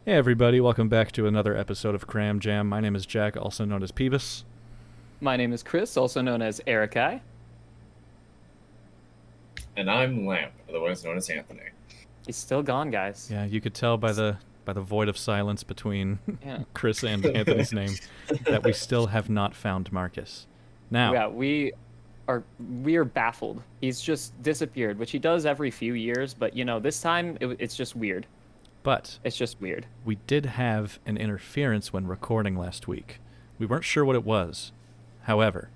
Hey everybody, welcome back to another episode of Cram Jam. My name is Jack, also known as Peebus. My name is Chris, also known as Erikai. And I'm Lamp, otherwise known as Anthony. He's still gone, guys. Yeah, you could tell by the void of silence between Yeah. Chris and Anthony's name that we still have not found Marcus. Now, Yeah, we are baffled. He's just disappeared, which he does every few years, but this time it's just weird. but It's just weird. we did have an interference when recording last week. We weren't sure what it was. However,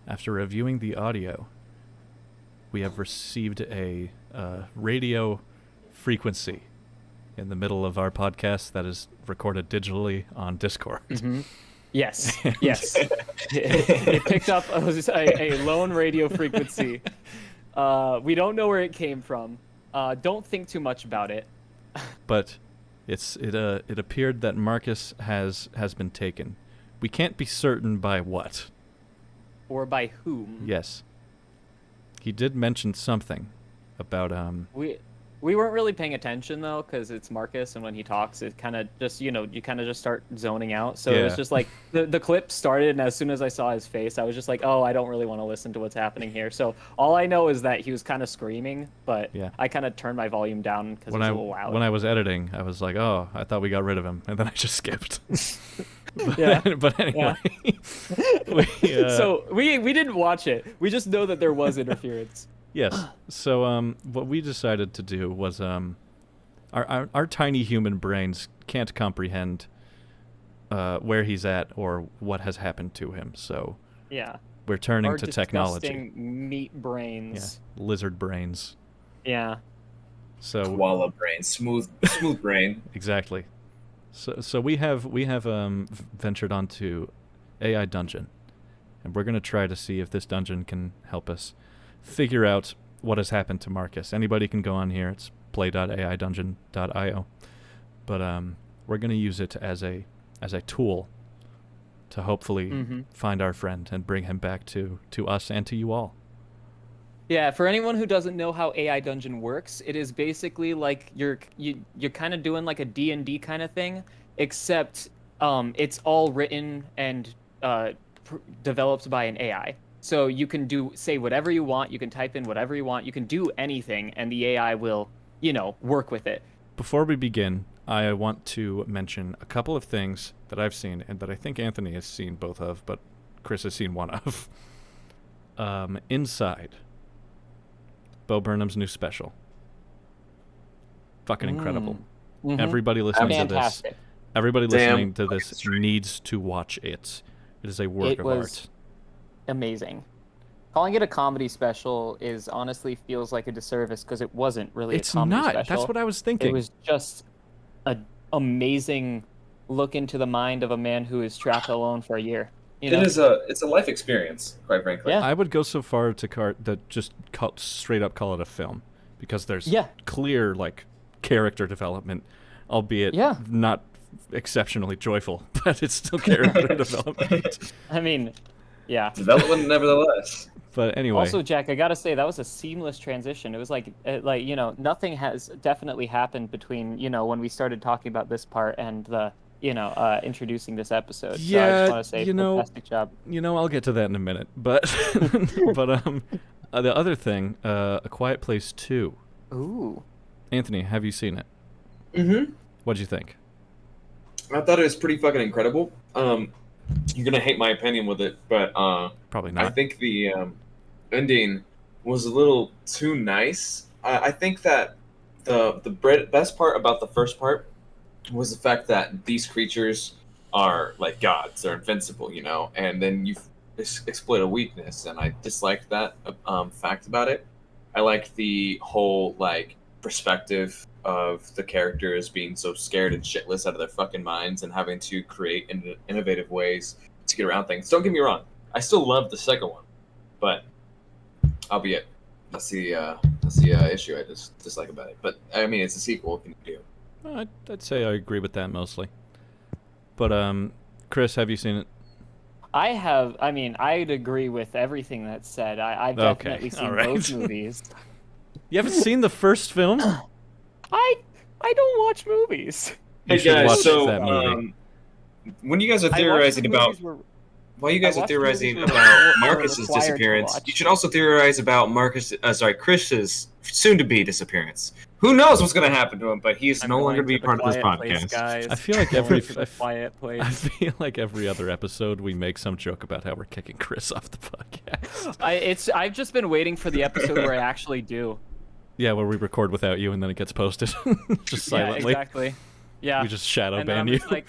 after reviewing the audio, we have received a radio frequency in the middle of our podcast that is recorded digitally on Discord. Mm-hmm. Yes, yes. It picked up a lone radio frequency. We don't know where it came from. Don't think too much about it. But it appeared that Marcus has been taken. We can't be certain by what. Or by whom. Yes. He did mention something about We weren't really paying attention though, because it's Marcus, and when he talks, it kind of just you kind of just start zoning out. So it was Yeah. just like the clip started, and as soon as I saw his face, I was just like, oh, I don't really want to listen to what's happening here. So all I know is that he was kind of screaming, but Yeah. I kind of turned my volume down because it was a little loud. when I was editing, I was like, "Oh, I thought we got rid of him," and then I just skipped. Yeah. But anyway, So we didn't watch it. We just know that there was interference. yes. So what we decided to do was our tiny human brains can't comprehend where he's at or what has happened to him. So Yeah. we're turning Our to technology. disgusting meat brains. Yeah, lizard brains. Yeah. So Koala brain, smooth brain. exactly. So we have ventured onto AI Dungeon, and we're gonna try to see if this dungeon can help us figure out what has happened to Marcus. Anybody can go on here. It's play.aidungeon.io, but we're gonna use it as a tool to hopefully Mm-hmm. find our friend and bring him back to us and to you all. Yeah, for anyone who doesn't know how AI Dungeon works, it is basically like you're kind of doing like a D&D kind of thing, except it's all written and developed by an AI. So you can say whatever you want, you can type in whatever you want, you can do anything, and the AI will, work with it. Before we begin, I want to mention a couple of things that I've seen and that I think Anthony has seen both of, but Chris has seen one of. Inside, Bo Burnham's new special. Fucking incredible. Mhm. Everybody listening to this, Fantastic. everybody Damn listening to this fucking needs to watch it. It is a work It of was art. amazing. Calling it a comedy special is honestly feels like a disservice because it wasn't really It's a comedy not. special. That's what I was thinking. It was just an amazing look into the mind of a man who is trapped alone for a year. It's a life experience, quite frankly. Yeah. I would go so far to just straight up call it a film, because there's Yeah. clear character development, albeit Yeah. not exceptionally joyful, but it's still character development. I mean, yeah. Development, nevertheless. But anyway, Also, Jack, I gotta say that was a seamless transition. It was like nothing has definitely happened between when we started talking about this part and the introducing this episode. So I Yeah, just want to say fantastic job. I'll get to that in a minute. But but the other thing, A Quiet Place 2. Ooh. Anthony, have you seen it? Mm-hmm. What'd you think? I thought it was pretty fucking incredible. You're gonna hate my opinion with it, but Probably I not. think the ending was a little too nice. I think that the best part about the first part was the fact that these creatures are like gods; they're invincible, and then you exploit a weakness, and I disliked that fact about it. I liked the whole perspective of the characters being so scared and shitless out of their fucking minds and having to create innovative ways to get around things. Don't get me wrong, I still love the second one, but albeit that's the issue I just dislike about it. But I mean, it's a sequel. What can you do? I'd say I agree with that mostly. But Chris, have you seen it? I'd agree with everything that's said. I've Okay, definitely seen all right. both movies. You haven't seen the first film? I don't watch movies. You Hey should guys, watch so that movie. when you guys are I watched theorizing the about movies where- while you guys I are watched theorizing movies about we're Marcus's required to disappearance, watch. you should also theorize about Chris's soon-to-be disappearance. Who knows what's going to happen to him? But he's I'm no longer going to be the part of this quiet place, podcast. guys. I feel like Going every to the quiet place. I feel like every other episode we make some joke about how we're kicking Chris off the podcast. I've just been waiting for the episode where I actually do. Yeah, where we record without you and then it gets posted just silently. Yeah, exactly. Yeah. We just shadow and then ban I'm you. just like,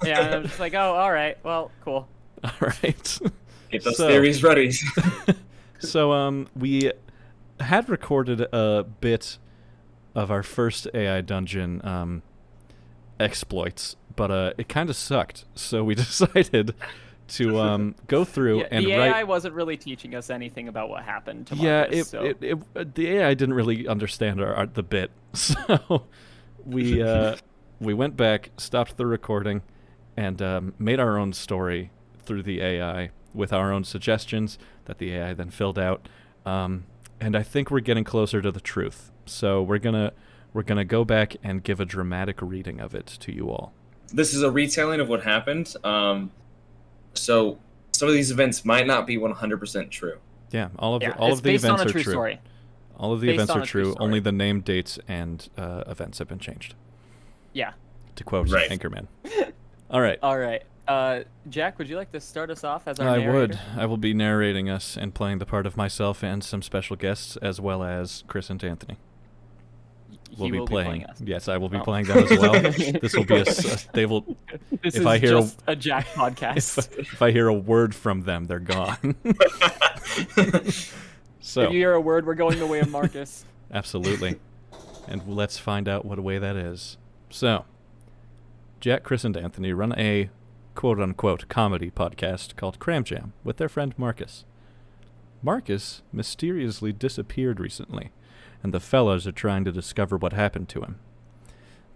yeah, and I'm just like, oh, all right, well, cool. All right. Get those So- theories ready. So we had recorded a bit of our first AI dungeon exploits, but it kind of sucked. So we decided to go through Yeah, and the write. AI wasn't really teaching us anything about what happened to Yeah, Marcus, so. the AI didn't really understand the bit, so we went back, stopped the recording, and made our own story through the AI with our own suggestions that the AI then filled out. And I think we're getting closer to the truth. So we're gonna go back and give a dramatic reading of it to you all. This is a retelling of what happened. So some of these events might not be 100% true. Yeah, all of Yeah, the, all it's of the based events on a are true true. story. All of the Based events on are a true true. story. Only the name, dates, and events have been changed. Yeah. To quote Right. Anchorman. All right. All right. Jack, would you like to start us off as our I narrator? would. I will be narrating us and playing the part of myself and some special guests, as well as Chris and Anthony. He will be playing us. Yes, I will be Oh. playing them as well. This will be they will. This If is I hear just a Jack podcast. If I hear a word from them, they're gone. So If you hear a word, we're going the way of Marcus. absolutely, and let's find out what way that is. So, Jack, Chris, and Anthony run a quote-unquote comedy podcast called Cram Jam with their friend Marcus. Marcus mysteriously disappeared recently, and the fellows are trying to discover what happened to him.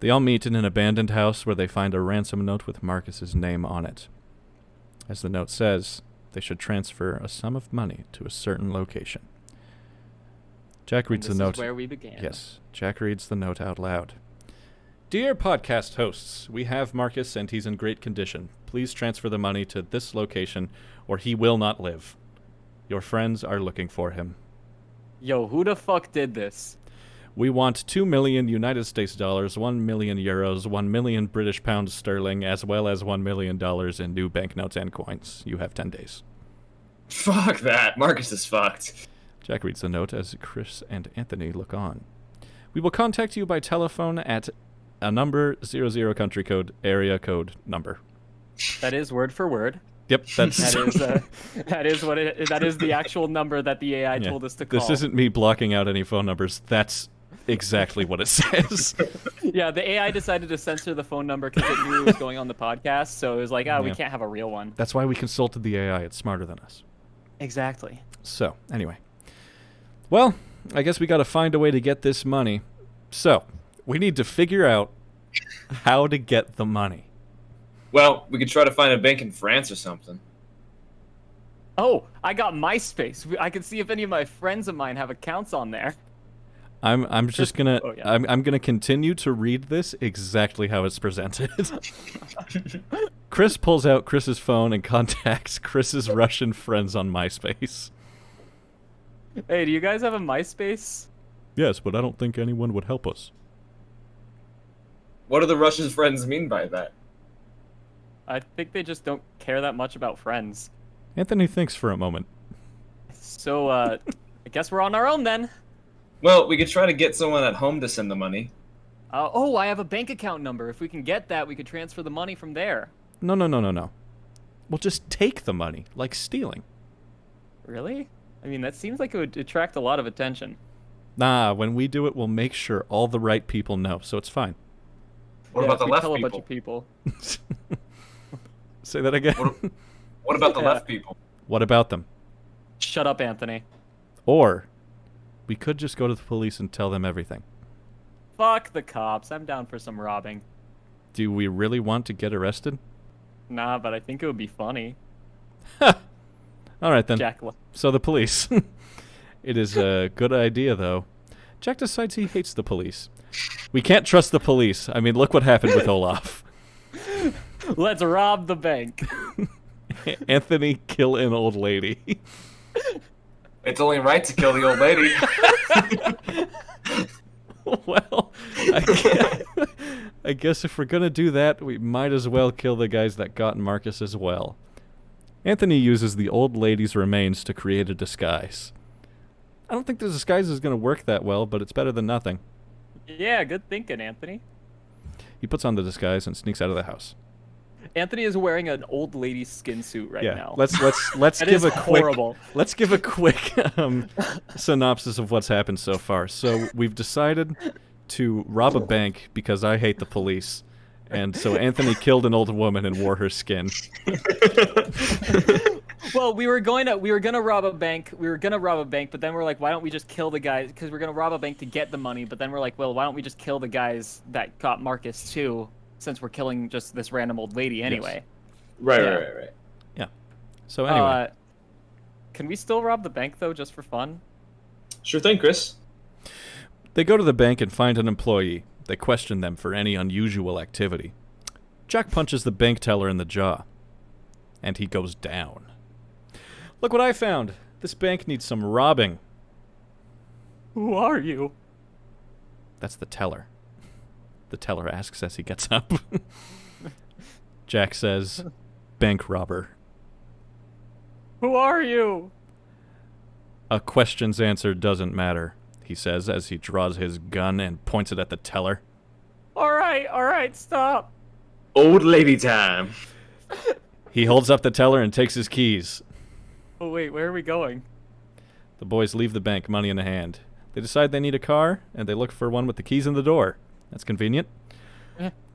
They all meet in an abandoned house where they find a ransom note with Marcus's name on it. As the note says, they should transfer a sum of money to a certain location. Jack reads This the note. is where we began. Yes, Jack reads the note out loud. Dear podcast hosts, we have Marcus and he's in great condition. Please transfer the money to this location or he will not live. Your friends are looking for him. Yo, who the fuck did this? We want 2 million United States dollars, 1 million euros, 1 million British pounds sterling, as well as $1 million in new banknotes and coins. You have 10 days. Fuck that. Marcus is fucked. Jack reads the note as Chris and Anthony look on. We will contact you by telephone at a number 00 country code area code number. That is word for word. Yep, that's That is the actual number that the AI Yeah. told us to call. This isn't me blocking out any phone numbers. That's exactly what it says. Yeah, the AI decided to censor the phone number because it knew it was going on the podcast, so it was like, we Yeah. can't have a real one. That's why we consulted the AI. It's smarter than us. Exactly. So, anyway. Well, I guess we got to find a way to get this money. So, we need to figure out how to get the money. Well, we could try to find a bank in France or something. Oh, I got MySpace. I can see if any of my friends of mine have accounts on there. I'm just gonna Oh, yeah. I'm gonna continue to read this exactly how it's presented. Chris pulls out Chris's phone and contacts Chris's Russian friends on MySpace. Hey, do you guys have a MySpace? Yes, but I don't think anyone would help us. What do the Russian friends mean by that? I think they just don't care that much about friends. Anthony thinks for a moment. So, I guess we're on our own then. Well, we could try to get someone at home to send the money. Oh, I have a bank account number. If we can get that, we could transfer the money from there. No. We'll just take the money, like stealing. Really? I mean, that seems like it would attract a lot of attention. Nah, when we do it, we'll make sure all the right people know, so it's fine. What Yeah, about if the we left tell people? a bunch of people. Say that again. What about the Yeah. left people? What about them? Shut up, Anthony. Or we could just go to the police and tell them everything. Fuck the cops. I'm down for some robbing. Do we really want to get arrested? Nah, but I think it would be funny. All right then. Jack, So the police. It is a good idea, though. Jack decides he hates the police. We can't trust the police. I mean, look what happened with Olaf. Let's rob the bank. Anthony, kill an old lady. It's only right to kill the old lady. Well, I guess if we're gonna do that, we might as well kill the guys that got Marcus as well. Anthony uses the old lady's remains to create a disguise. I don't think the disguise is gonna work that well, but it's better than nothing. Yeah, good thinking, Anthony. He puts on the disguise and sneaks out of the house. Anthony is wearing an old lady's skin suit right now. Let's That give is a quick horrible. let's give a quick synopsis of what's happened so far. So we've decided to rob a bank because I hate the police, and so Anthony killed an old woman and wore her skin. Well, we were gonna rob a bank. But then we're like, why don't we just kill the guys? Because we're gonna rob a bank to get the money. But then we're like, well, why don't we just kill the guys that got Marcus too? Since we're killing just this random old lady anyway. Right. Yeah. So anyway, can we still rob the bank though, just for fun? Sure thing, Chris. they go to the bank and find an employee. They question them for any unusual activity. Jack punches the bank teller in the jaw, and he goes down. Look what I found. This bank needs some robbing. Who are you? That's the teller. The teller asks as he gets up. Jack says, bank robber. Who are you? A question's answer doesn't matter, he says as he draws his gun and points it at the teller. All right, stop. Old lady time. He holds up the teller and takes his keys. Oh wait, where are we going? The boys leave the bank, money in the hand. They decide they need a car, and they look for one with the keys in the door. That's convenient.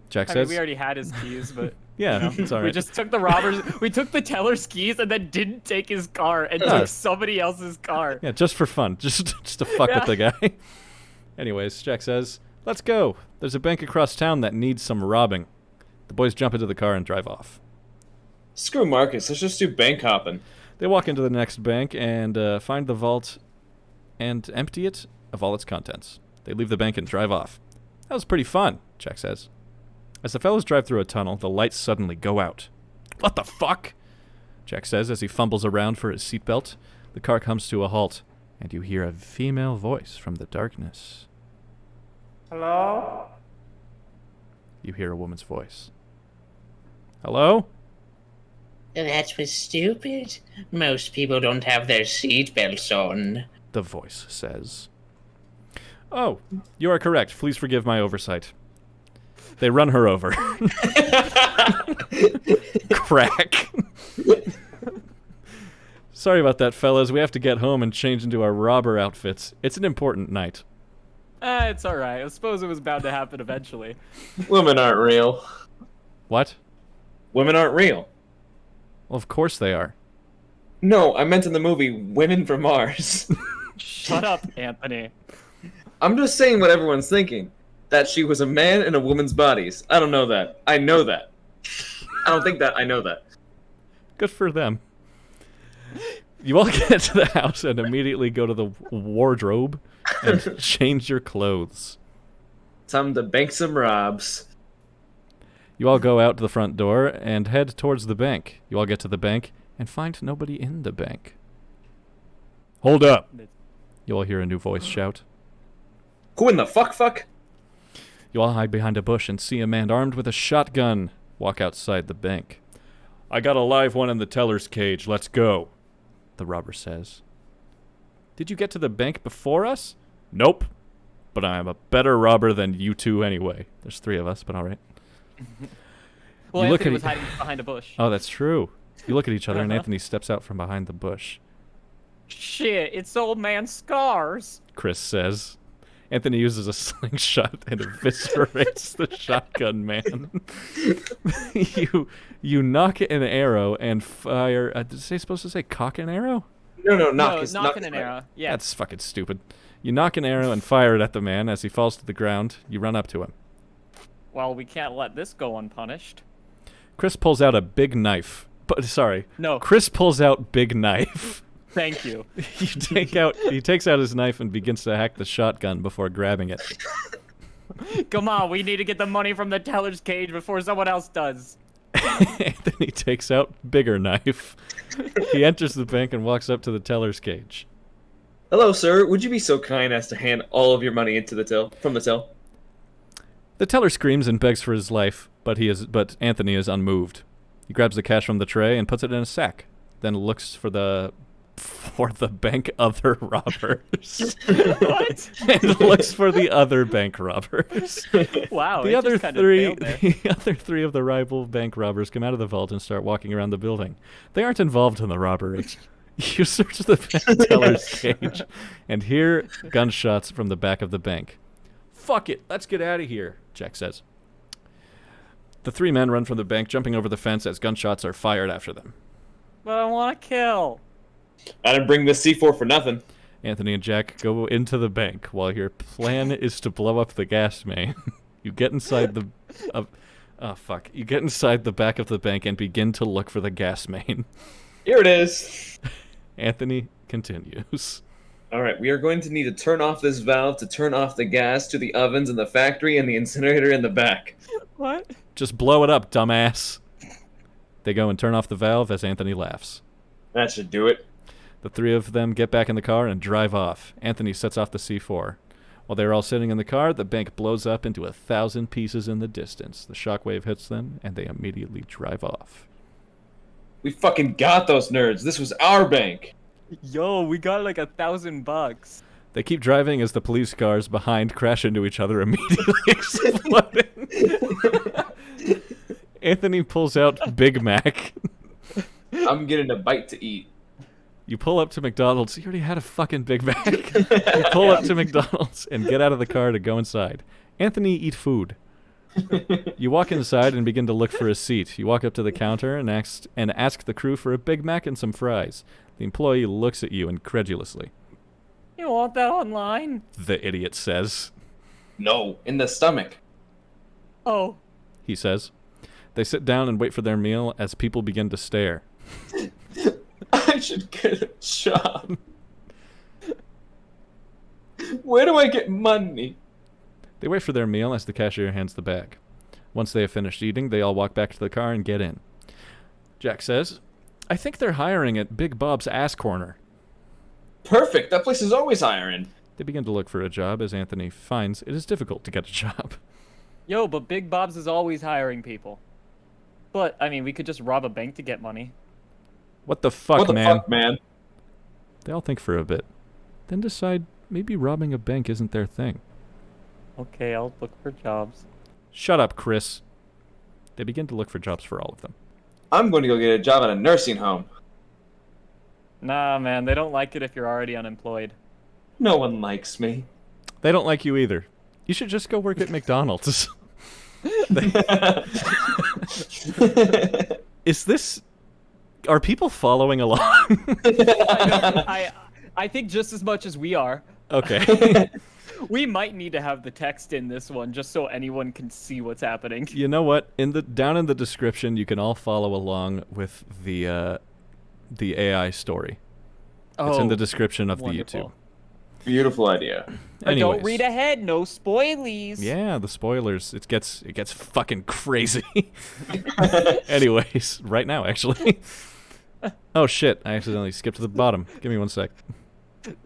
Jack I says... mean, we already had his keys, but... Yeah, it's all right. We just took the robbers... We took the teller's keys and then didn't take his car and took somebody else's car. Yeah, just for fun. Just to fuck with the guy. Anyways, Jack says, let's go. There's a bank across town that needs some robbing. The boys jump into the car and drive off. Screw Marcus. Let's just do bank hopping. They walk into the next bank and find the vault and empty it of all its contents. They leave the bank and drive off. That was pretty fun, Jack says. As the fellows drive through a tunnel, the lights suddenly go out. What the fuck? Jack says as he fumbles around for his seatbelt. The car comes to a halt, and you hear a female voice from the darkness. Hello? You hear a woman's voice. Hello? That was stupid. Most people don't have their seatbelts on. The voice says. Oh, you are correct. Please forgive my oversight. They run her over. Crack. Sorry about that, fellas. We have to get home and change into our robber outfits. It's an important night. It's alright. I suppose it was bound to happen eventually. Women aren't real. What? Women aren't real. Well, of course they are. No, I meant in the movie Women from Mars. Shut up, Anthony. I'm just saying what everyone's thinking. That she was a man in a woman's bodies. I don't know that. I know that. I don't think that. I know that. Good for them. You all get to the house and immediately go to the wardrobe and change your clothes. Time to bank some robs. You all go out to the front door and head towards the bank. You all get to the bank and find nobody in the bank. Hold up. You all hear a new voice shout. Who in the fuck? You all hide behind a bush and see a man armed with a shotgun walk outside the bank. I got a live one in the teller's cage. Let's go, the robber says. Did you get to the bank before us? Nope. But I am a better robber than you two anyway. There's 3 of us, but all right. Well, You look Anthony at was hiding behind a bush. Oh, that's true. You look at each other and Anthony steps out from behind the bush. Shit, it's old man Scars. Chris says. Anthony uses a slingshot and eviscerates the shotgun man. you knock an arrow and fire. Is he supposed to say cock an arrow? No, knocking an arrow. Yeah. That's fucking stupid. You knock an arrow and fire it at the man as he falls to the ground. You run up to him. Well, we can't let this go unpunished. Chris pulls out a big knife. No. Chris pulls out big knife. Thank you. He takes out his knife and begins to hack the shotgun before grabbing it. Come on, we need to get the money from the teller's cage before someone else does. Anthony takes out bigger knife. He enters the bank and walks up to the teller's cage. Hello, sir. Would you be so kind as to hand all of your money into the till from the till? The teller screams and begs for his life, but Anthony is unmoved. He grabs the cash from the tray and puts it in a sack, then looks for the bank other robbers. What? And looks for the other bank robbers. Wow. The it other just kinda three, failed there. the other three of the rival bank robbers come out of the vault and start walking around the building. They aren't involved in the robbery. You search the bank teller's cage and hear gunshots from the back of the bank. Fuck it, let's get out of here, Jack says. The three men run from the bank, jumping over the fence as gunshots are fired after them. But I want to kill. I didn't bring this C4 for nothing. Anthony and Jack go into the bank while your plan is to blow up the gas main. You get inside the... You get inside the back of the bank and begin to look for the gas main. Here it is. Anthony continues. All right, we are going to need to turn off this valve to turn off the gas to the ovens in the factory and the incinerator in the back. What? Just blow it up, dumbass. They go and turn off the valve as Anthony laughs. That should do it. The three of them get back in the car and drive off. Anthony sets off the C4. While they're all sitting in the car, the bank blows up into 1,000 pieces in the distance. The shockwave hits them, and they immediately drive off. We fucking got those nerds. This was our bank. Yo, we got like $1,000. They keep driving as the police cars behind crash into each other, immediately exploding. Anthony pulls out Big Mac. I'm getting a bite to eat. You pull up to McDonald's. You already had a fucking Big Mac. You pull up to McDonald's and get out of the car to go inside. Anthony, eat food. You walk inside and begin to look for a seat. You walk up to the counter and ask the crew for a Big Mac and some fries. The employee looks at you incredulously. You want that online? The idiot says. No, in the stomach. Oh. He says. They sit down and wait for their meal as people begin to stare. I should get a job. Where do I get money? They wait for their meal as the cashier hands the bag. Once they have finished eating, they all walk back to the car and get in. Jack says, I think they're hiring at Big Bob's Ass Corner. Perfect. That place is always hiring. They begin to look for a job as Anthony finds it is difficult to get a job. Yo, but Big Bob's is always hiring people. But, I mean, we could just rob a bank to get money. What the fuck, What the man? fuck, man? They all think for a bit, then decide maybe robbing a bank isn't their thing. Okay, I'll look for jobs. Shut up, Chris. They begin to look for jobs for all of them. I'm going to go get a job at a nursing home. Nah, man, they don't like it if you're already unemployed. No one likes me. They don't like you either. You should just go work at McDonald's. Is this... Are people following along? I think just as much as we are. Okay. We might need to have the text in this one just so anyone can see what's happening. You know what? Down in the description, you can all follow along with the AI story. It's in the description of wonderful. the YouTube. Beautiful idea. But Anyways. don't read ahead, no spoilies. Yeah, the spoilers. It gets fucking crazy. Anyways, right now actually. Oh shit! I accidentally skipped to the bottom. Give me 1 sec.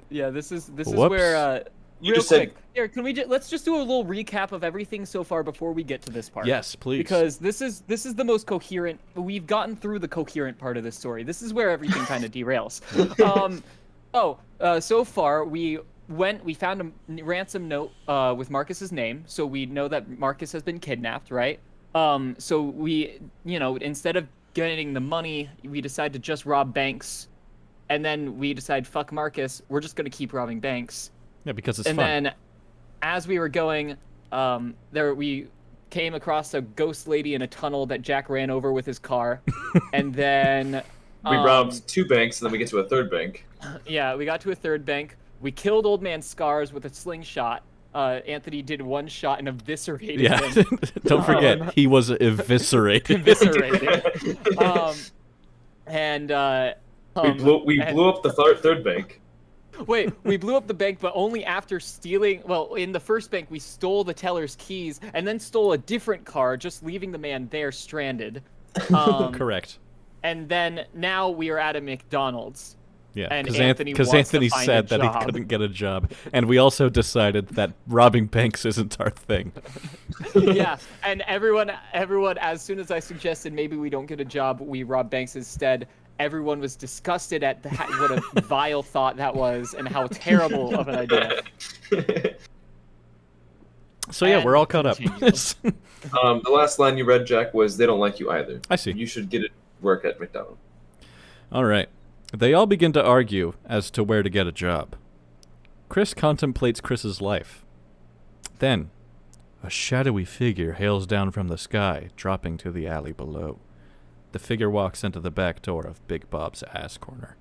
Yeah, this is Whoops. where You real just said- quick. Here, can we let's just do a little recap of everything so far before we get to this part. Yes, please. Because this is the most coherent. We've gotten through the coherent part of this story. This is where everything kind of derails. So far we found a ransom note with Marcus's name, so we know that Marcus has been kidnapped, right? So we, instead of getting the money, we decide to just rob banks, and then we decide, fuck Marcus, we're just gonna keep robbing banks. Yeah, because it's And fun. then, as we were going, we came across a ghost lady in a tunnel that Jack ran over with his car, and then We robbed 2 banks, and then we get to a 3rd bank. yeah, we got to a 3rd bank. We killed Old Man Scars with a slingshot. Anthony did 1 shot and eviscerated Yeah, him. don't forget, he was eviscerated. Eviscerated. We blew up the 3rd bank. Wait, we blew up the bank, but only after stealing. Well, in the first bank, we stole the teller's keys and then stole a different car, just leaving the man there stranded. Correct. And then now we are at a McDonald's. Yeah, And because Anthony Anthony, wants to find a said that he job. couldn't get a job, and we also decided that robbing banks isn't our thing. Yeah, and everyone, as soon as I suggested maybe we don't get a job, we rob banks instead, everyone was disgusted at what a vile thought that was and how terrible of an idea. So yeah, we're all caught up. The last line you read, Jack, was they don't like you either. I see. You should get it work at McDonald's. All right. They all begin to argue as to where to get a job. Chris contemplates Chris's life. Then, a shadowy figure hails down from the sky, dropping to the alley below. The figure walks into the back door of Big Bob's ass corner.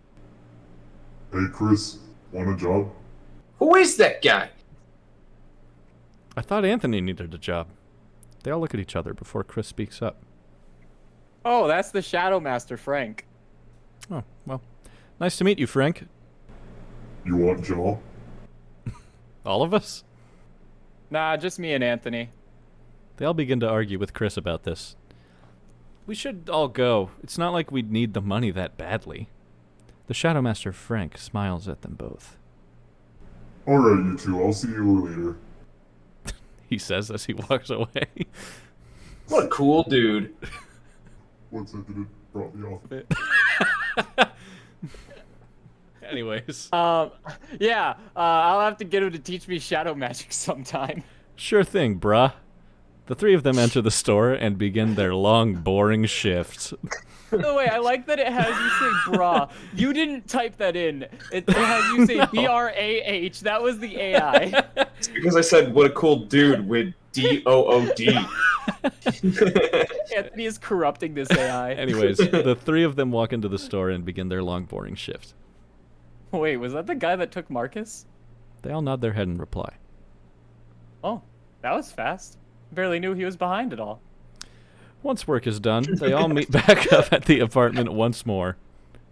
Hey, Chris, want a job? Who is that guy? I thought Anthony needed a job. They all look at each other before Chris speaks up. Oh, that's the Shadow Master, Frank. Oh, well, nice to meet you, Frank. You want job? All of us? Nah, just me and Anthony. They all begin to argue with Chris about this. We should all go. It's not like we'd need the money that badly. The Shadow Master Frank smiles at them both. Alright, you two, I'll see you later. He says as he walks away. What a cool dude. What's that that it brought me off? Anyways. Yeah, I'll have to get him to teach me shadow magic sometime. Sure thing, brah. The three of them enter the store and begin their long, boring shifts. No, wait, I like that it has you say bra. You didn't type that in. It has you say B-R-A-H. That was the AI. It's because I said, what a cool dude with D-O-O-D. Anthony is corrupting this AI. Anyways, the three of them walk into the store and begin their long, boring shift. Wait, was that the guy that took Marcus? They all nod their head in reply. Oh, that was fast. Barely knew he was behind it all. Once work is done, they all meet back up at the apartment once more.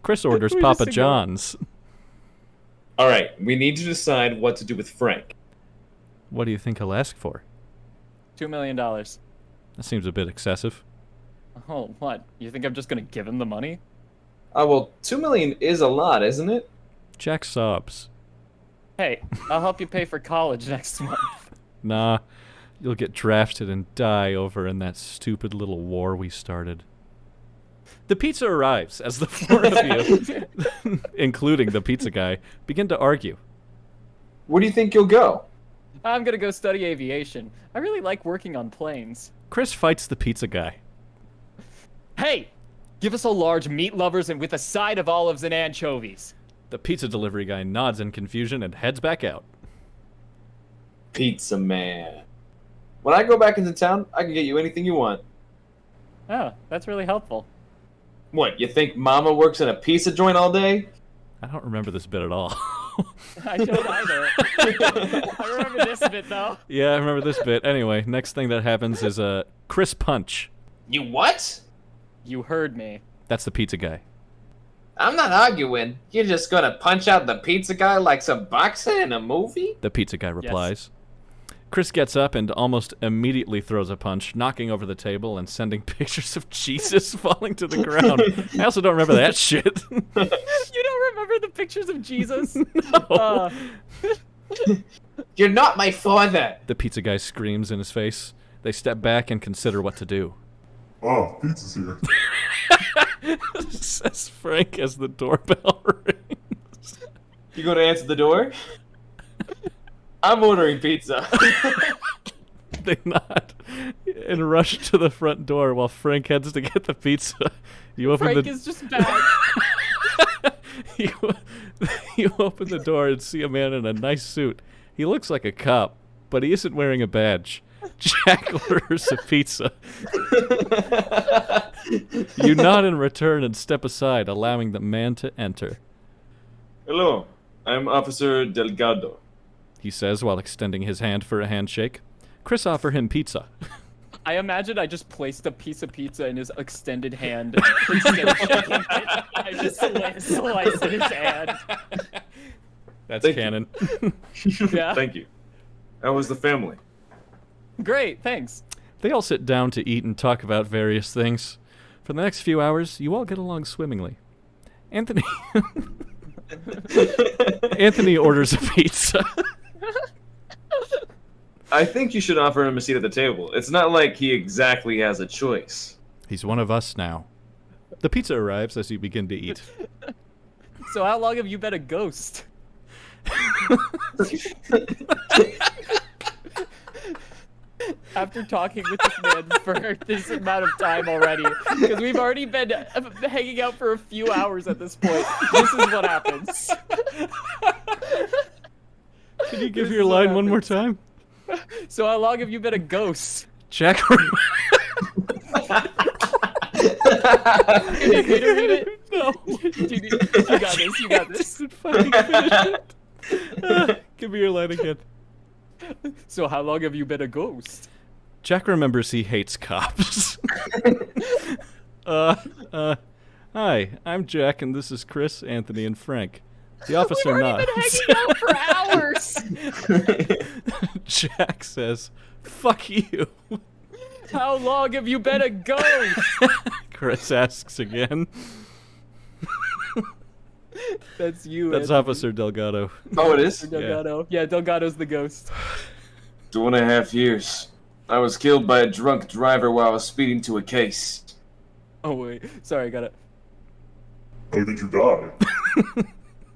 Chris orders We Papa just John's. All right, we need to decide what to do with Frank. What do you think he'll ask for? $2 million. That seems a bit excessive. Oh, what? You think I'm just gonna give him the money? Well, $2 million is a lot, isn't it? Jack sobs. Hey, I'll help you pay for college next month. Nah, you'll get drafted and die over in that stupid little war we started. The pizza arrives as the four of you, including the pizza guy, begin to argue. Where do you think you'll go? I'm gonna go study aviation. I really like working on planes. Chris fights the pizza guy. Hey! Give us a large meat lovers and with a side of olives and anchovies. The pizza delivery guy nods in confusion and heads back out. Pizza man. When I go back into town, I can get you anything you want. Oh, that's really helpful. What, you think Mama works in a pizza joint all day? I don't remember this bit at all. I don't either. I remember this bit, though. Yeah, I remember this bit. Anyway, next thing that happens is a Chris punch. You what? You heard me. That's the pizza guy. I'm not arguing. You're just gonna punch out the pizza guy like some boxer in a movie? The pizza guy replies. Chris gets up and almost immediately throws a punch, knocking over the table and sending pictures of Jesus falling to the ground. I also don't remember that shit. You don't remember the pictures of Jesus? No. You're not my father! The pizza guy screams in his face. They step back and consider what to do. Ah, pizza's here. Says Frank as the doorbell rings. You gonna answer the door? I'm ordering pizza. They nod and rush to the front door while Frank heads to get the pizza. You open Frank the is just back. you open the door and see a man in a nice suit. He looks like a cop, but he isn't wearing a badge. Jack orders a pizza. You nod in return and step aside, allowing the man to enter. Hello, I'm Officer Delgado. He says while extending his hand for a handshake. Chris offers him pizza. I imagine I just placed a piece of pizza in his extended hand. Instead of shaking it, I just slice in his hand. That's Thank canon. Yeah. Thank you. How was the family? Great, thanks. They all sit down to eat and talk about various things. For the next few hours, you all get along swimmingly. Anthony Anthony orders a pizza. I think you should offer him a seat at the table. It's not like he exactly has a choice. He's one of us now. The pizza arrives as you begin to eat. So how long have you been a ghost? After talking with this man for this amount of time already, because we've already been hanging out for a few hours at this point, this is what happens. Can you give This your is what line one more happens. time? So how long have you been a ghost? Jack. Can you read it? No. You got this, you got this. Fucking finish it. Give me your line again. So how long have you been a ghost? Jack remembers he hates cops. Hi, I'm Jack, and this is Chris, Anthony, and Frank. The officer We've nods. already been hanging out for hours. Jack says, "Fuck you." How long have you been a ghost? Chris asks again. That's you. That's Anthony. Officer Delgado. Oh, it is? Delgado. Yeah, Delgado's the ghost. 2.5 years. I was killed by a drunk driver while I was speeding to a case. Oh wait, sorry, I got it. How did you die?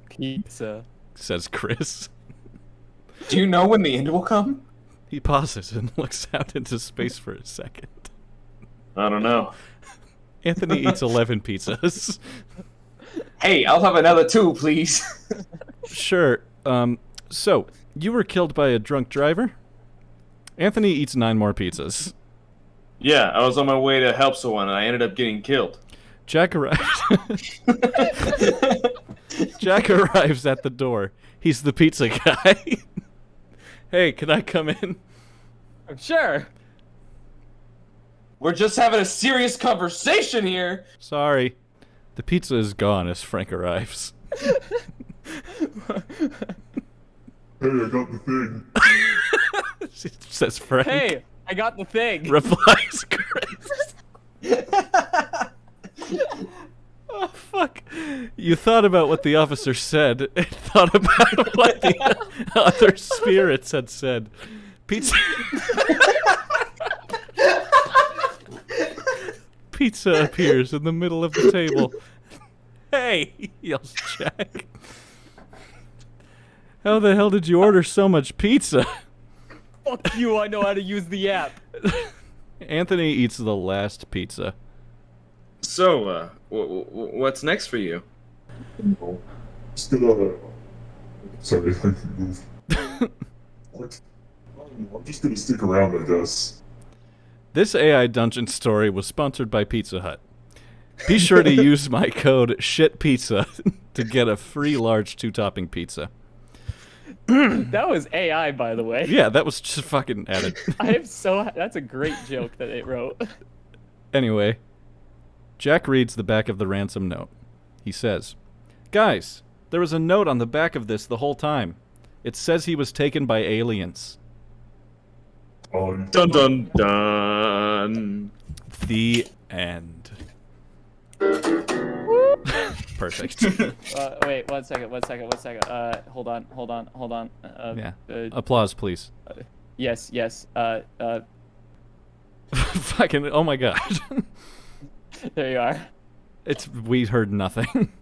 Pizza. Says Chris. Do you know when the end will come? He pauses and looks out into space for a second. I don't know. Anthony eats 11 pizzas. Hey, I'll have another 2, please. Sure. So, you were killed by a drunk driver? Anthony eats 9 more pizzas. Yeah, I was on my way to help someone and I ended up getting killed. Jack arrives. Jack arrives at the door. He's the pizza guy. Hey, can I come in? Sure. We're just having a serious conversation here. Sorry. The pizza is gone as Frank arrives. Hey, I got the thing. Says Frank. Hey, I got the thing. Replies Chris. Oh, fuck. You thought about what the officer said and thought about what the other spirits had said. Pizza. Pizza appears in the middle of the table. Hey, yells Jack. How the hell did you order so much pizza? Fuck you, I know how to use the app. Anthony eats the last pizza. So, what's next for you? Oh, just gonna. Sorry, I can move. What? I'm just gonna stick around, I guess. This AI dungeon story was sponsored by Pizza Hut. Be sure to use my code SHITPIZZA to get a free large 2-topping pizza. That was AI, by the way. Yeah, that was just fucking added. That's a great joke that it wrote. Anyway, Jack reads the back of the ransom note. He says, "Guys, there was a note on the back of this the whole time. It says he was taken by aliens." Dun dun dun. The end. Perfect. Wait, one second. Hold on. Yeah. Applause, please. Yes. Fucking, oh my god. There you are. We heard nothing.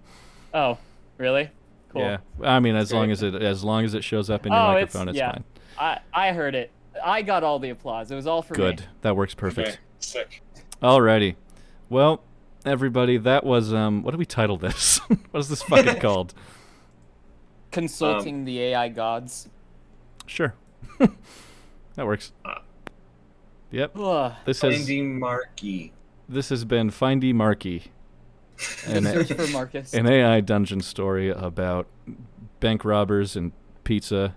Oh, really? Cool. Yeah. I mean, as Great. long as it shows up in your microphone, it's yeah. fine. I heard it. I got all the applause. It was all for me. Good. That works perfect. Okay, sick. Alrighty. Well, everybody, that was what do we title this? What is this fucking called? Consulting the AI gods. Sure. That works. Yep. Ugh. This has Finding Marky. been Findy Marky. Search for Marcus. An AI dungeon story about bank robbers and pizza.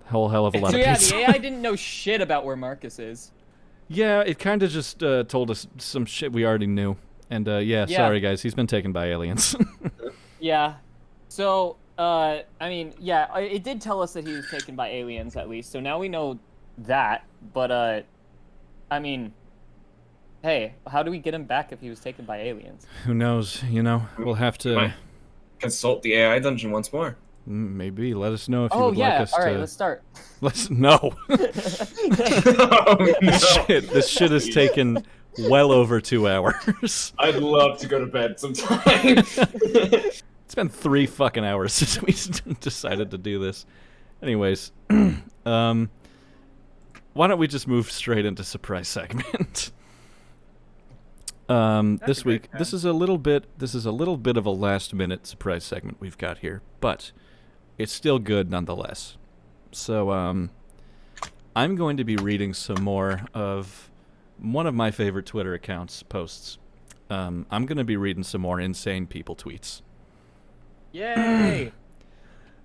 Whole hell of a lot So of yeah, pizza. the AI didn't know shit about where Marcus is. Yeah, it kind of just told us some shit we already knew. And yeah, Yeah. sorry guys, he's been taken by aliens. Yeah. So I mean, yeah, it did tell us that he was taken by aliens at least, so now we know that. But I mean, hey, how do we get him back if he was taken by aliens? Who knows? You know, we'll have to Might consult the AI dungeon once more. maybe let us know if you Oh would yeah, like us all right, to. let's start. Let's no. Oh, no. This shit has taken well over 2 hours. I'd love to go to bed sometime. It's been 3 fucking hours since we decided to do this. Anyways, why don't we just move straight into surprise segment? This week, this is a little bit of a last minute surprise segment we've got here, but it's still good nonetheless. So, I'm going to be reading some more of one of my favorite Twitter accounts posts. I'm going to be reading some more insane people tweets. Yay!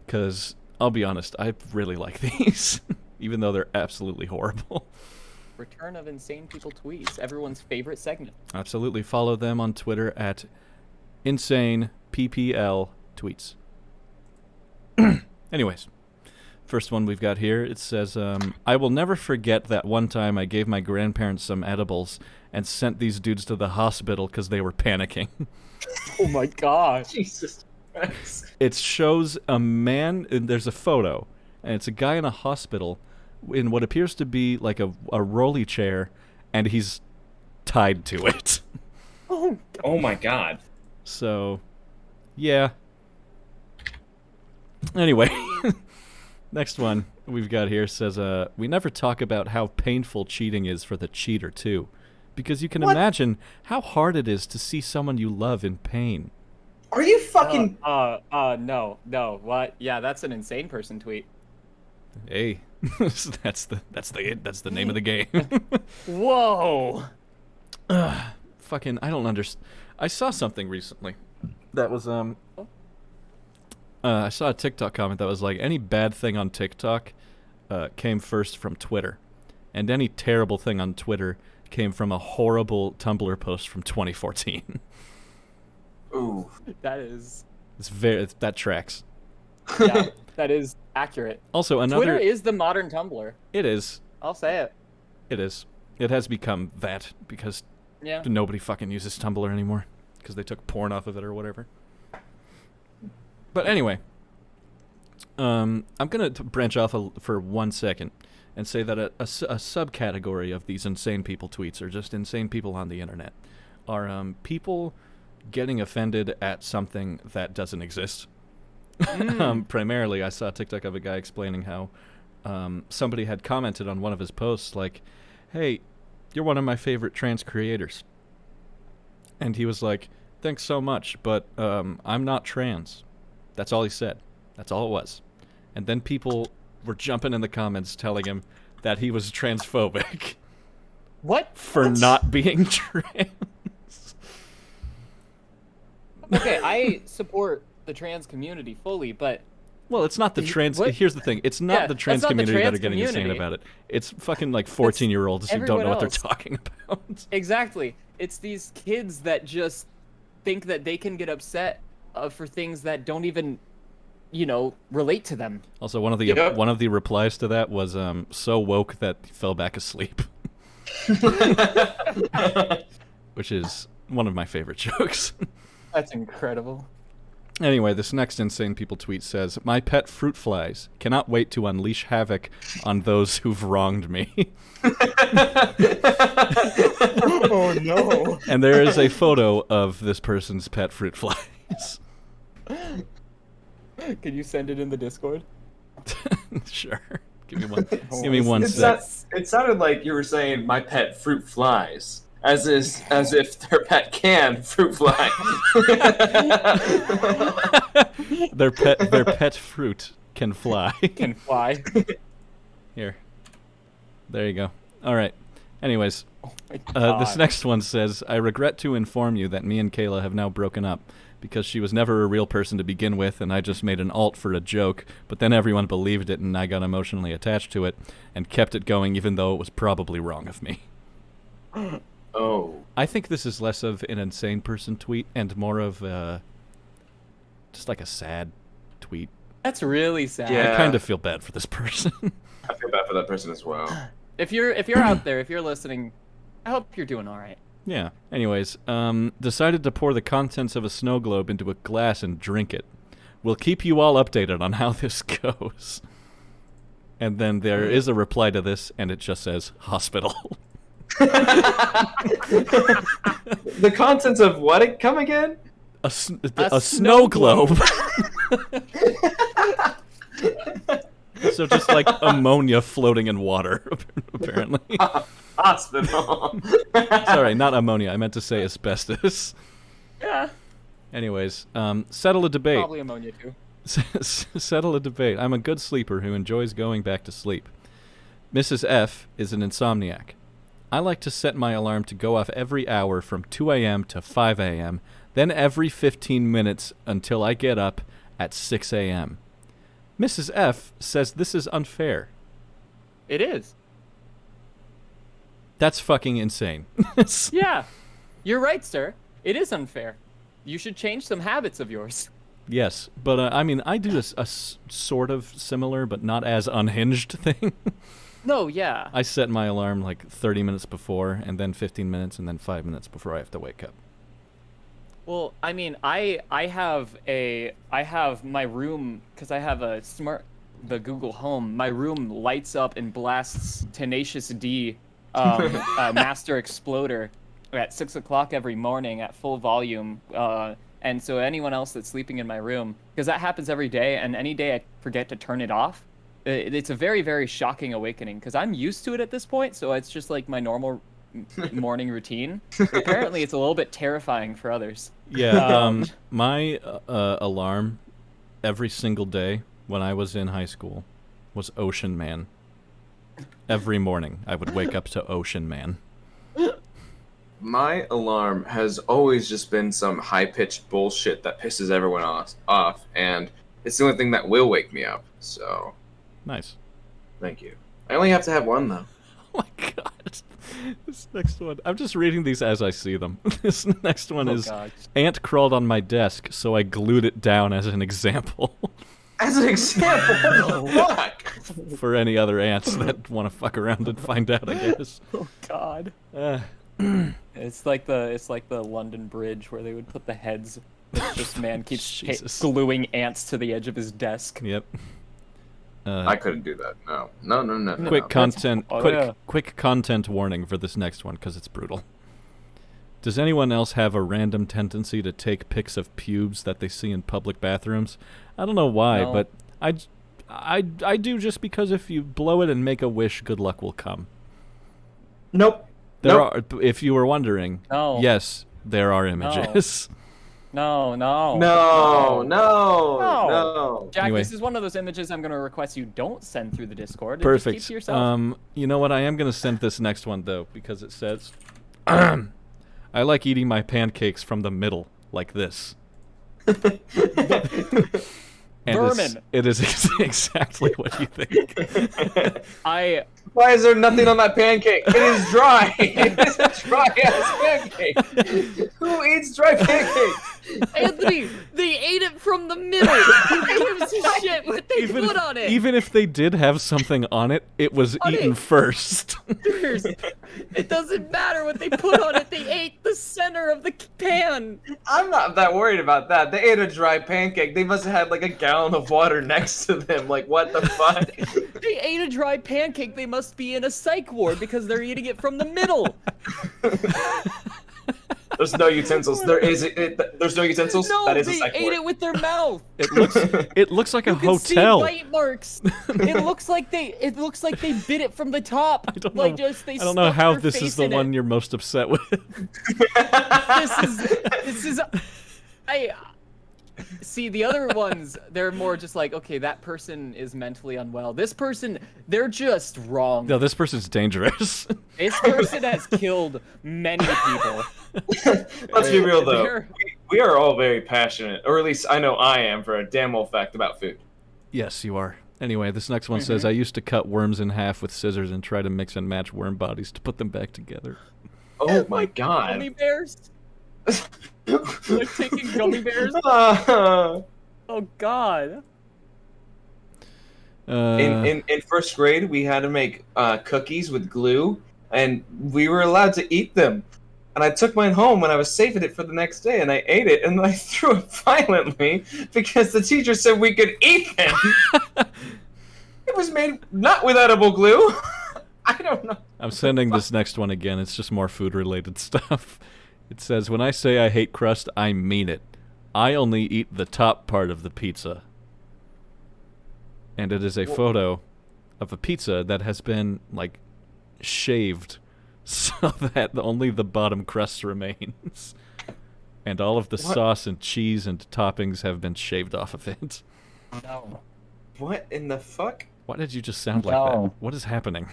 Because, I'll be honest, I really like these, even though they're absolutely horrible. Return of insane people tweets, everyone's favorite segment. Absolutely. Follow them on Twitter at InsanePPL tweets. Anyways, first one we've got here, it says, I will never forget that one time I gave my grandparents some edibles and sent these dudes to the hospital because they were panicking. Oh my god. Jesus Christ. It shows a man, and there's a photo, and it's a guy in a hospital in what appears to be like a rolly chair, and he's tied to it. Oh my god. So, yeah. Anyway, next one we've got here says, we never talk about how painful cheating is for the cheater, too. Because you can imagine how hard it is to see someone you love in pain. Are you fucking... No, what? Yeah, that's an insane person tweet. Hey, that's the name of the game. Whoa! Fucking, I don't understand. I saw something recently that was, I saw a TikTok comment that was like, any bad thing on TikTok came first from Twitter. And any terrible thing on Twitter came from a horrible Tumblr post from 2014. Ooh. That is... That tracks. Yeah, that is accurate. Also, another... Twitter is the modern Tumblr. It is. I'll say it. It is. It has become that because Yeah. nobody fucking uses Tumblr anymore because they took porn off of it or whatever. But anyway, I'm going to branch off for 1 second and say that a subcategory of these insane people tweets, or just insane people on the internet, are people getting offended at something that doesn't exist. Primarily, I saw a TikTok of a guy explaining how somebody had commented on one of his posts like, hey, you're one of my favorite trans creators. And he was like, thanks so much, but I'm not trans. That's all he said. That's all it was. And then people were jumping in the comments telling him that he was transphobic. What? For not being trans. Okay, I support the trans community fully, but... Well, it's not the trans... What? Here's the thing. It's not Yeah, the trans that's not the community that trans are getting insane community. about it. It's fucking like 14-year-olds who don't everyone know what they're else. talking about. Exactly. It's these kids that just think that they can get upset for things that don't even, relate to them. Also, one of Yep. the replies to that was so woke that he fell back asleep, which is one of my favorite jokes. That's incredible. Anyway, this next insane people tweet says, my pet fruit flies cannot wait to unleash havoc on those who've wronged me. Oh no. And there is a photo of this person's pet fruit flies. Can you send it in the Discord? Sure. Give me one. Give me one It sec. sounded like you were saying my pet fruit flies. As if their pet can fruit fly. Their pet fruit can fly. Can fly. Here. There you go. All right. Anyways, My this God. next one says, I regret to inform you that me and Kayla have now broken up because she was never a real person to begin with and I just made an alt for a joke, but then everyone believed it and I got emotionally attached to it and kept it going even though it was probably wrong of me. Oh. I think this is less of an insane person tweet and more of just like a sad tweet. That's really sad. Yeah. I kind of feel bad for this person. I feel bad for that person as well. If you're out there, if you're listening, I hope you're doing all right. Yeah. Anyways, decided to pour the contents of a snow globe into a glass and drink it. We'll keep you all updated on how this goes. And then there is a reply to this, and it just says, hospital. The contents of what? Come again? A snow globe. So just like ammonia floating in water, apparently. Hospital. Sorry, not ammonia. I meant to say asbestos. Yeah. Anyways, settle a debate. Probably ammonia too. Settle a debate. I'm a good sleeper who enjoys going back to sleep. Mrs. F is an insomniac. I like to set my alarm to go off every hour from 2 a.m. to 5 a.m., then every 15 minutes until I get up at 6 a.m. Mrs. F says this is unfair. It is. That's fucking insane. Yeah. You're right, sir. It is unfair. You should change some habits of yours. Yes, but I mean, I do this sort of similar, but not as unhinged thing. No, yeah. I set my alarm like 30 minutes before, and then 15 minutes, and then 5 minutes before I have to wake up. Well, I mean, I have my room, because I have the Google Home. My room lights up and blasts Tenacious D, Master Exploder, at 6 o'clock every morning at full volume. And so anyone else that's sleeping in my room, because that happens every day, and any day I forget to turn it off, it's a very, very shocking awakening, because I'm used to it at this point, so it's just like my normal morning routine. But apparently it's a little bit terrifying for others. Yeah, my alarm every single day when I was in high school was Ocean Man. Every morning I would wake up to Ocean Man. My alarm has always just been some high-pitched bullshit that pisses everyone off, and it's the only thing that will wake me up, so... Nice. Thank you. I only have to have one, though. Oh my god. This next one, I'm just reading these as I see them. This next one is, gosh. Ant crawled on my desk, so I glued it down as an example. As an example, what the fuck? For any other ants that want to fuck around and find out, I guess. Oh God. It's like the London Bridge where they would put the heads. This man keeps Jesus. gluing ants to the edge of his desk. Yep. I couldn't do that. No. Quick content. Oh, quick, yeah. quick content warning for this next one because it's brutal. Does anyone else have a random tendency to take pics of pubes that they see in public bathrooms? I don't know why, No. but I do just because if you blow it and make a wish, good luck will come. Nope. There Nope. are, if you were wondering, No. yes, there are images. No. Jack, Anyway. this is one of those images I'm going to request you don't send through the Discord. and Perfect. Just keep to yourself. You know what? I am going to send this next one, though, because it says, I like eating my pancakes from the middle, like this. And Vermin. it is exactly what you think. Why is there nothing on that pancake? It is dry. It is a dry-ass pancake. Who eats dry pancakes? Anthony, they ate it from the middle. Who gives a shit what they put on it? Even if they did have something on it, it was eaten first. It doesn't matter what they put on it. They ate the center of the pan. I'm not that worried about that. They ate a dry pancake. They must have had like a gallon of water next to them. Like, what the fuck? They ate a dry pancake. They must be in a psych ward because they're eating it from the middle. There's no utensils. There's no utensils. No, that is a they psych ate ward. it with their mouth. It looks like a You can see hotel. bite marks. It looks like they bit it from the top. I don't like know. just they I don't know stuck how their this is face the in one it. you're most upset with. This is I see the other ones, they're more just like, okay, that person is mentally unwell. This person, they're just wrong. No, this person's dangerous. This person has killed many people. Let's be real though. They're- We are all very passionate, or at least I know I am for a damn old fact about food. Yes, you are. Anyway, this next one says, I used to cut worms in half with scissors and try to mix and match worm bodies to put them back together. Oh my god. Gummy bears? Like taking gummy bears? Uh, Oh god. In first grade, we had to make cookies with glue, and we were allowed to eat them. And I took mine home, and I was saving it for the next day, and I ate it, and I threw it violently because the teacher said we could eat them. It was made not with edible glue. I don't know. I'm sending this next one again. It's just more food-related stuff. It says, when I say I hate crust, I mean it. I only eat the top part of the pizza. And it is a photo of a pizza that has been, like, shaved so that only the bottom crust remains. And all of the sauce and cheese and toppings have been shaved off of it. No. What in the fuck? Why did you just sound like that? What is happening?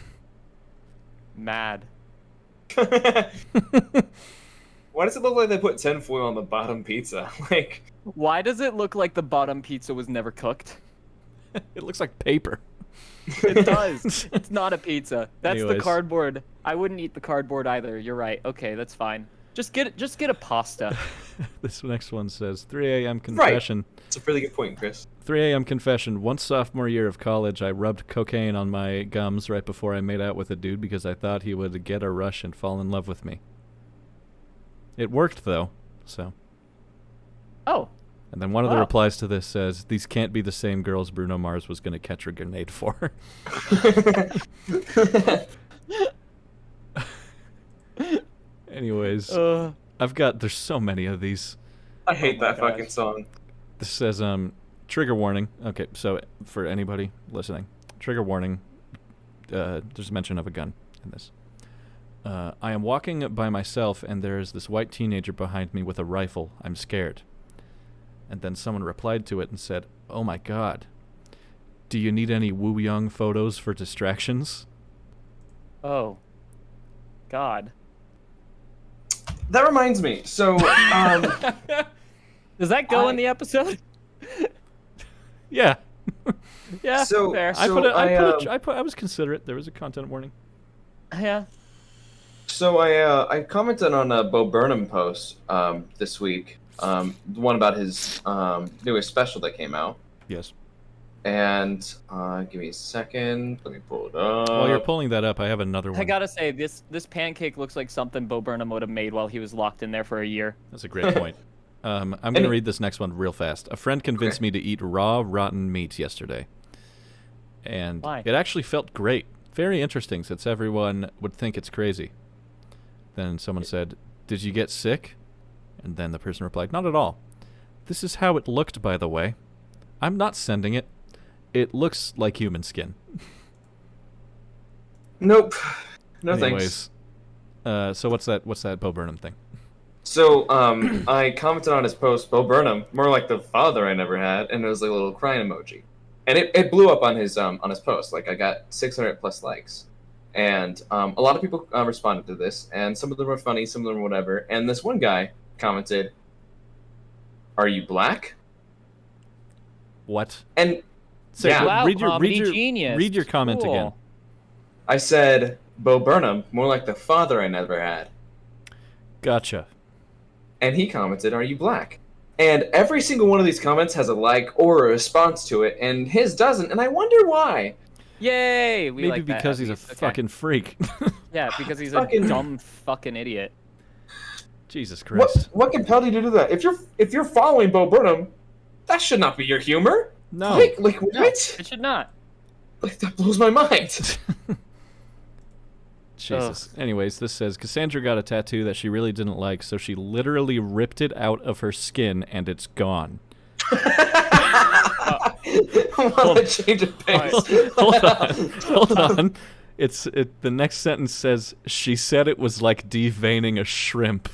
Mad. Why does it look like they put tinfoil on the bottom pizza? Like, Why does it look like the bottom pizza was never cooked? It looks like paper. It does. It's not a pizza. That's Anyways. the cardboard. I wouldn't eat the cardboard either. You're right. Okay, that's fine. Just get a pasta. This next one says, 3 a.m. confession. it's a really good point, Chris. 3 a.m. confession. Once sophomore year of college, I rubbed cocaine on my gums right before I made out with a dude because I thought he would get a rush and fall in love with me. It worked, though, so. Oh. And then one of the Wow. replies to this says, these can't be the same girls Bruno Mars was going to catch a grenade for. Anyways, there's so many of these. I hate my that gosh. fucking song. This says, trigger warning. Okay, so for anybody listening, trigger warning, there's mention of a gun in this. I am walking by myself, and there is this white teenager behind me with a rifle. I'm scared. And then someone replied to it and said, oh my god, do you need any Woo Young photos for distractions? Oh. God. That reminds me. So, Does that go in the episode? Yeah. Yeah. So- fair. I was considerate. There was a content warning. Yeah. So I commented on a Bo Burnham post this week, the one about his newest special that came out. Yes. And give me a second, let me pull it up. While you're pulling that up, I have another one. I gotta say, this pancake looks like something Bo Burnham would have made while he was locked in there for a year. That's a great point. I'm going to read this next one real fast. A friend convinced me to eat raw, rotten meat yesterday. And Why? it actually felt great. Very interesting, since everyone would think it's crazy. Then someone said, did you get sick? And then the person replied, not at all. This is how it looked, by the way. I'm not sending it. It looks like human skin. Nope. No Anyways, thanks. so what's that Bo Burnham thing? So I commented on his post, Bo Burnham, more like the father I never had, and it was like a little crying emoji. And it blew up on his post. Like, I got 600 plus likes. And a lot of people responded to this, and some of them were funny, some of them were whatever. And this one guy commented, "Are you black?" What? And Say, Yeah. Wow, read comedy your genius. read your comment Cool. again. I said, "Bo Burnham, more like the father I never had." Gotcha. And he commented, "Are you black?" And every single one of these comments has a like or a response to it, and his doesn't, and I wonder why. Yay! We Maybe like that, because at he's a least. Okay. fucking freak. Yeah, because he's Fucking- a dumb fucking idiot. Jesus Christ. What compelled you to do that? If you're following Bo Burnham, that should not be your humor. No. Like what? It should not. Like, that blows my mind. Jesus. Anyways, this says Cassandra got a tattoo that she really didn't like, so she literally ripped it out of her skin and it's gone. I want to change of pace. Hold on. The next sentence says she said it was like deveining a shrimp.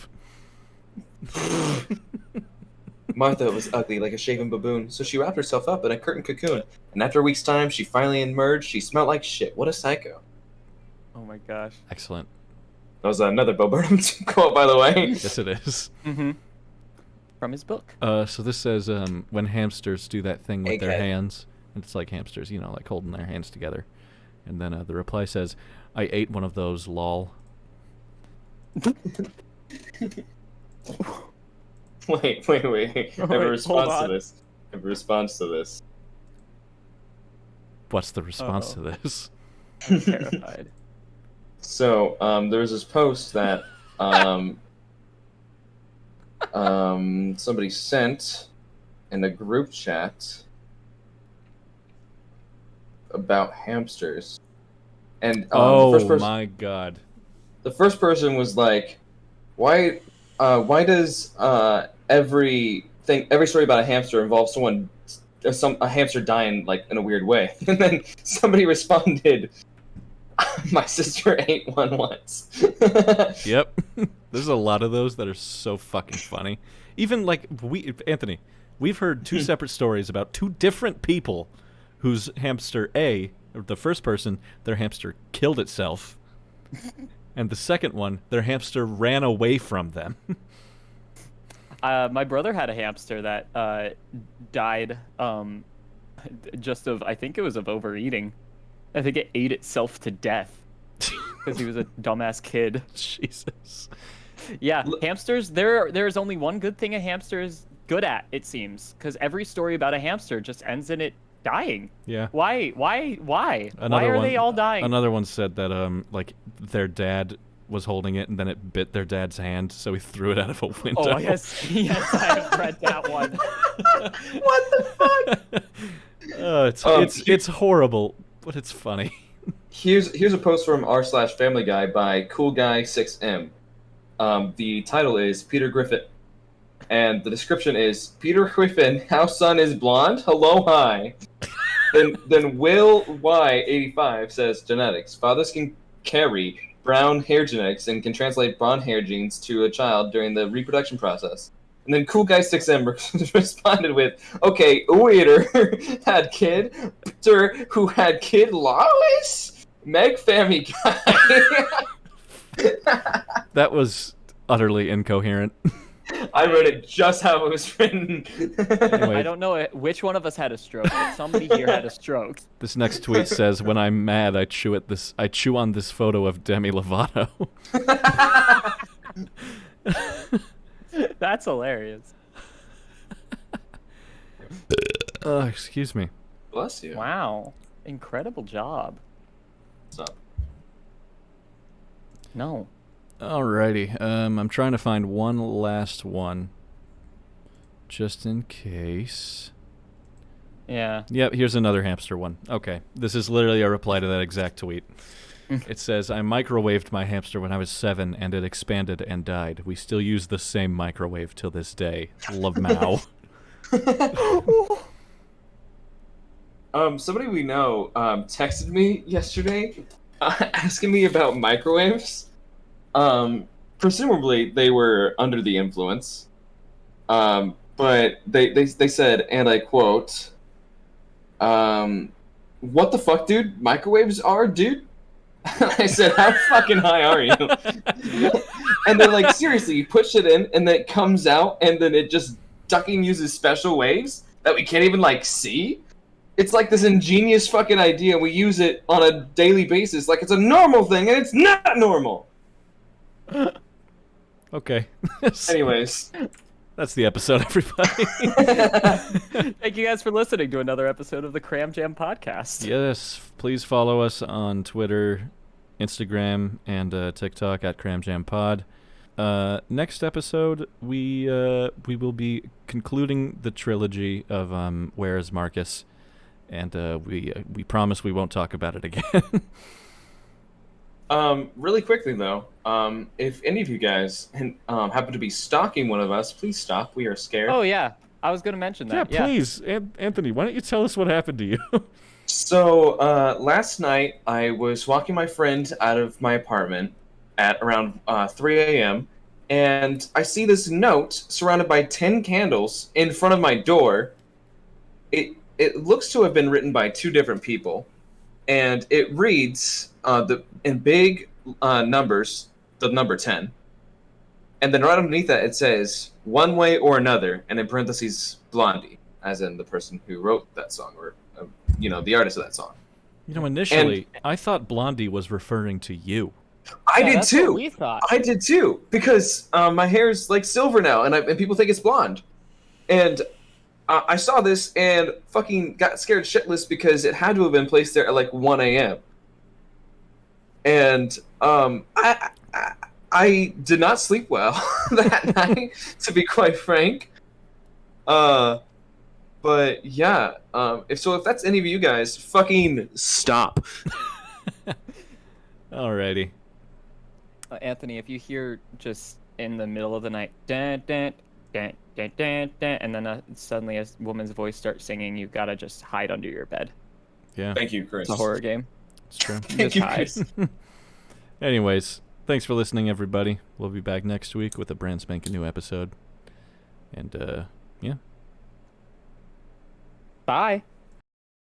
Martha was ugly like a shaven baboon, so she wrapped herself up in a curtain cocoon. And after a week's time, she finally emerged. She smelled like shit. What a psycho. Oh my gosh. Excellent. That was another Bo Burnham quote, by the way. Yes, it is. Mm-hmm. From his book. So this says when hamsters do that thing with their Egghead. hands, it's like hamsters, like holding their hands together. And then the reply says, I ate one of those, lol. Wait. I have a Wait, hold response to on. this. I have a response to this. what's the response to this. I'm terrified. So there was this post that somebody sent in a group chat about hamsters, and the first person, my god. the first person was like, why does every story about a hamster involve a hamster dying like in a weird way? And then somebody responded, my sister ate one once. Yep. There's a lot of those that are so fucking funny. Even like Anthony, we've heard two separate stories about two different people whose hamster A, or the first person, their hamster killed itself. And the second one, their hamster ran away from them. My brother had a hamster that died just of, I think it was of overeating. I think it ate itself to death because he was a dumbass kid. Jesus. Yeah, hamsters, there's only one good thing a hamster is good at, it seems, because every story about a hamster just ends in it dying. Yeah. Why Why are they all dying? Another one said that like their dad was holding it and then it bit their dad's hand, so he threw it out of a window. Oh, yes, I have read that one. What the fuck? It's horrible, but it's funny. Here's a post from r/Family Guy by Cool Guy 6M. The title is Peter Griffin, and the description is Peter Griffin, house son is blonde. Hello, hi. then Will Y85 says genetics. Fathers can carry brown hair genetics and can translate blonde hair genes to a child during the reproduction process. And then Cool Guy 6M responded with, okay, Ueater had kid, Peter who had kid Lois, Meg Family Guy. That was utterly incoherent. I wrote it just how it was written. Anyway, I don't know which one of us had a stroke, but somebody here had a stroke. this next tweet says, when I'm mad, I chew on this photo of Demi Lovato. That's hilarious. Excuse me. Bless you. Wow. Incredible job. What's up? No. Alrighty. I'm trying to find one last one. Just in case. Yeah. Yep, here's another hamster one. Okay. This is literally a reply to that exact tweet. It says, I microwaved my hamster when I was 7 and it expanded and died. We still use the same microwave till this day. Love Mao. Somebody we know texted me yesterday asking me about microwaves. Presumably they were under the influence. But they said, and I quote, what the fuck, dude? Microwaves are, dude? I said, how fucking high are you? And they're like, seriously, you push it in, and then it comes out, and then it just ducking uses special waves that we can't even, like, see? It's like this ingenious fucking idea. We use it on a daily basis like it's a normal thing, and it's not normal! Okay. Anyways. That's the episode, everybody. Thank you guys for listening to another episode of the Cram Jam podcast. Yes, please follow us on Twitter, Instagram, and TikTok at CramJamPod. Next episode, we will be concluding the trilogy of Where is Marcus, and we promise we won't talk about it again. Really quickly though, if any of you guys happen to be stalking one of us, please stop. We are scared. Oh yeah, I was gonna mention that. Yeah, please, Anthony, why don't you tell us what happened to you? So last night I was walking my friend out of my apartment at around 3 a.m. and I see this note surrounded by 10 candles in front of my door. It looks to have been written by two different people, and it reads in big numbers the number 10, and then right underneath that it says one way or another, and in parentheses Blondie, as in the person who wrote that song, or the artist of that song. Initially I thought Blondie was referring to you. I did that's too. what we thought. I did too, because my hair is like silver now, and people think it's blonde. And I saw this and fucking got scared shitless because it had to have been placed there at like 1 a.m. And I did not sleep well that night, to be quite frank. But yeah, if that's any of you guys, fucking stop. Alrighty. Anthony, if you hear just in the middle of the night, dun, dun, dun, dun, dun, dun, and then suddenly a woman's voice starts singing, you gotta just hide under your bed. Yeah, Thank you, Chris. It's a horror game. it's true. Thank Just you, hide. Chris. Anyways, thanks for listening, everybody. We'll be back next week with a brand spanking new episode. And, yeah. Bye.